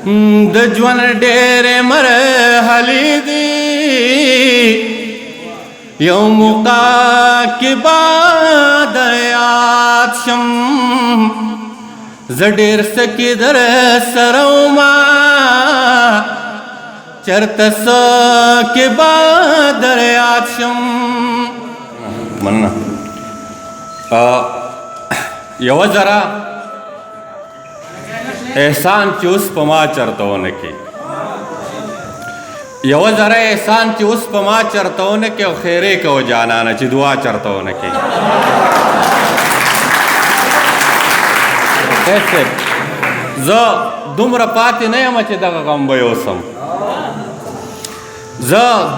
د ژوند ډېرې مرحلې دي یو موقع کې به در یاد شم زه ډېر څه کې در سره ومه چېرته څه کې به در یاد شم. مننه. یوه ذره احسان چې اوس په ما چرته ونه کې یوه ذره احسان چې اوس په ما چرته ونه کې او خیرې کوه جانانه چې دعا چرته ونه کې. زه دومره پاتې نه یم چې دغه غم به یوسم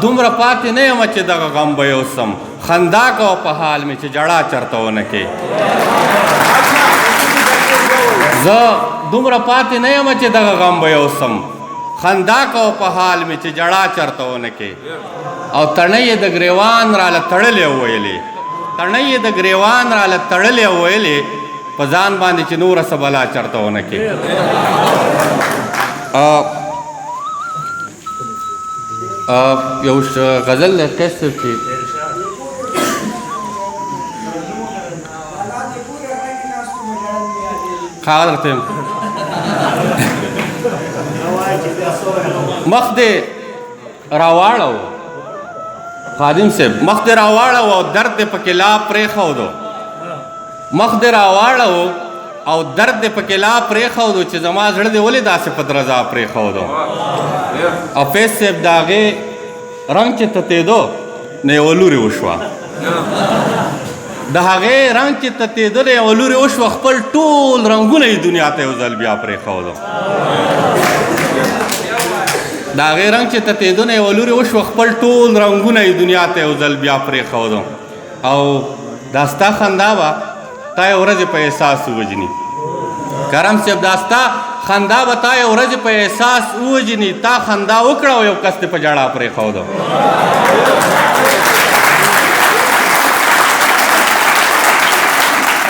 دومره پاتې نه یم چې دغه غم به یوسم خندا کوه په حال مې چې جړا چرته ونه کې. زه دومره پاتې نه یم چې دغه غم به یوسم خندا کوه په حال مې چې جړا چرته ونه کې. او تڼۍ یې د ګریوان راله تړلې وویلې تڼۍ یې د ګریوان راله تړلې وویلې په ځان باندې چې نوره څه بلا چرته ونه کې. یو غزل دی قیس صاحب چې ښه درته یم مخ دې راواړو خادم صاحب مخ دې راواړو او درد دې پکې لا پرېښودو مخ دې راواړو او درد دې پکې لا پرېښودو چې زما زړه دې ولې داسې په درزا پرېښودو. او فیض صاحب د هغې رنګ چې تتېدو نه یوه لورې وشوه د هغې رنګ چې تتېدلی یوه لورې وشوه خپل ټول رنګونه یې دنیا ته یو ځل بیا پرېښودو د هغې رنګ چې تتېدو نه یوه لورې وشوه خپل ټول رنګونه یې دنیا ته یو ځل بیا پرېښودو. او دا ستا خندا به تا یو ورځې په احساس ووجني کرم صاحب دا ستا خندا به تا یو ورځې په احساس ووجني تا خندا وکړه او یو کس دې په ژړا پرېښودو.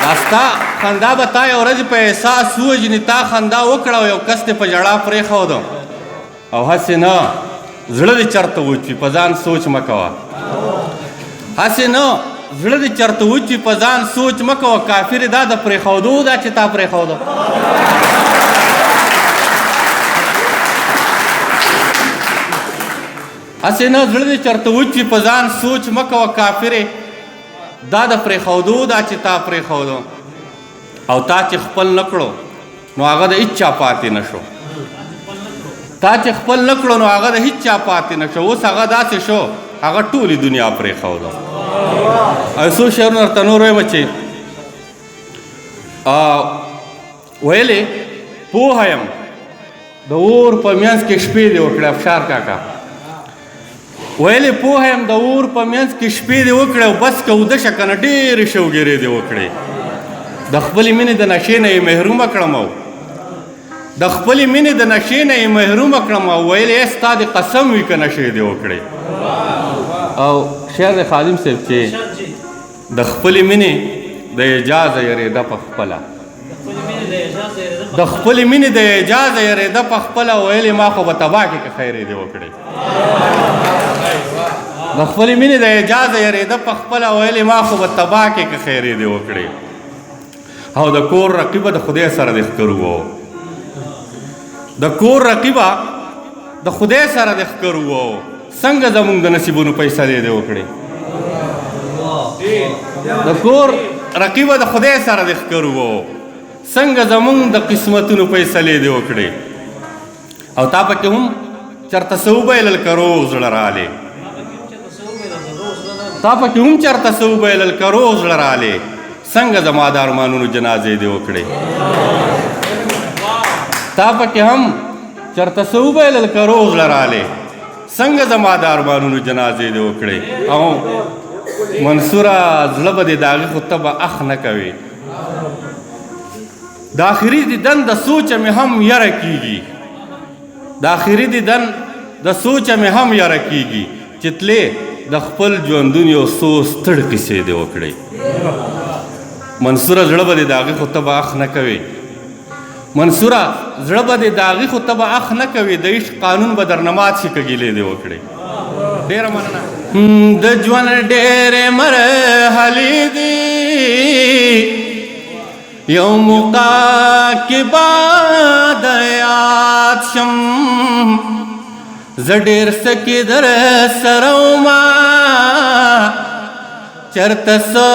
دا ستا خندا به تا یو ورځې په احساس ووجني تا خندا وکړه او یو کس دې په ژړا پرېښودو. او هسې نه زړه دې چېرته وچ وي په ځان سوچ مه کوه هسې نه زړه دې چېرته وچ وي په ځان سوچ مه کوه کافر دا د پرېښودو دا چې تا پرېښودو. هسې نه زړه دې چېرته وچ وي په ځان سوچ مه کوه کافرې دا د پرېښودو دا چې تا پرېښودو. او تا چې خپل نه کړو نو هغه د هېڅ چا پاتې نه شو تا چې خپل نه کړو نو هغه د هېڅ چا پاتې نه شو. اوس هغه داسې شو هغه ټولې دنیا پرېښودو. او څو شعرونه ورته نور وایم چې ویلې پوهه یم د اور په منځ کې شپې دې وکړې افشار کاکا ویلې پوهه یم د اور په منځ کې شپې دې وکړې او بس که وده شه که نه ډېرې شوګیرې دې وکړې د خپلې مینې د نشې نه یې محرومه کړم او د خپلې مینې د نشې نه یې محرومه کړم او ویلې ستا د قسم وي که نشې دې وکړې. او شعر د خادم صاحب چې د خپلې مینې د اجازه یېرېده په خپله د خپلې مینې د اجازه یېرېده په خپله ویلې ما خو به تباه کې که خیرې دې وکړې د خپلې مینې د اجازه یېرېده په خپله ویلې ما خو به تباه کې که خیرې دې وکړې. او د کور رقیبه د خدای سره دې ښکر وو د کور رقیبه د خدای سره دې ښکر وو څنګه زمونږ د نصیبونو فیصلې دې وکړې د کور رقیبه د خدای سره دې ښکر وو څنګه زمونږ د قسمتونو فیصلې دې وکړې. او تا پکې هم چېرته څه وبایلل که روغ زړه رالې تا پکې هم چېرته څه وبایلل که روغ زړه رالې څنګه زما د ارمانونو جنازې دې وکړې تا پکې هم چېرته څه وبایلل که روغ زړه رالې څنګه زما د ارمانونو جنازې دې وکړې. او منصوره زړه به دې د هغې خو ته به اخ نه کوې د آخري دیدن د سوچه مې هم یره کېږي د آخري دیدن د سوچه مې هم یره کېږي چې تلې د خپل ژوندون یو څو ستړ کیسې دې وکړې. منصوره زړه به دې د هغې خو ته به اخ نه کوې منصوره زړه به دې د هغې خو ته به اخ نه کوې د عشق قانون به درنه مات شي که ګیلې دې وکړې ډېره مننه د ژوند ډېرې مرحلې دي یو موقع کې به در یاد شم زه ډېر څه کې در سره وما چرته څه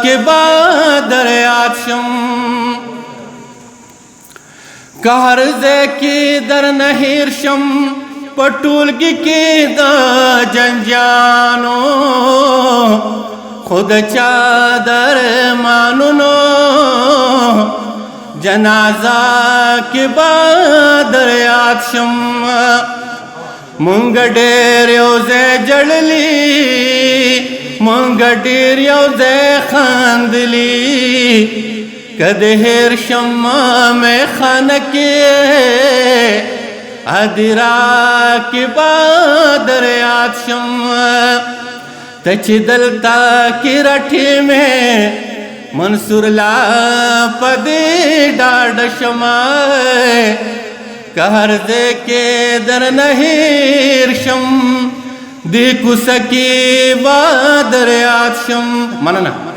کې به در یاد شم که هر ځای کې در نه هېر شم په ټولګي کې د جنجانو خود چا درمانونو جنازه کې به در یاد شم مونږ ډېر یو ځای جړلي مونږ ډېر یو ځای خندلي که د هېر شم میخانه کې ادرا کې به در یاد شم ته چې دلته کې رټې مې منصور لا په دې ډاډه شمه که هر ځای کې در نه هېر شم دې کوڅه کې به در یاد شم مننه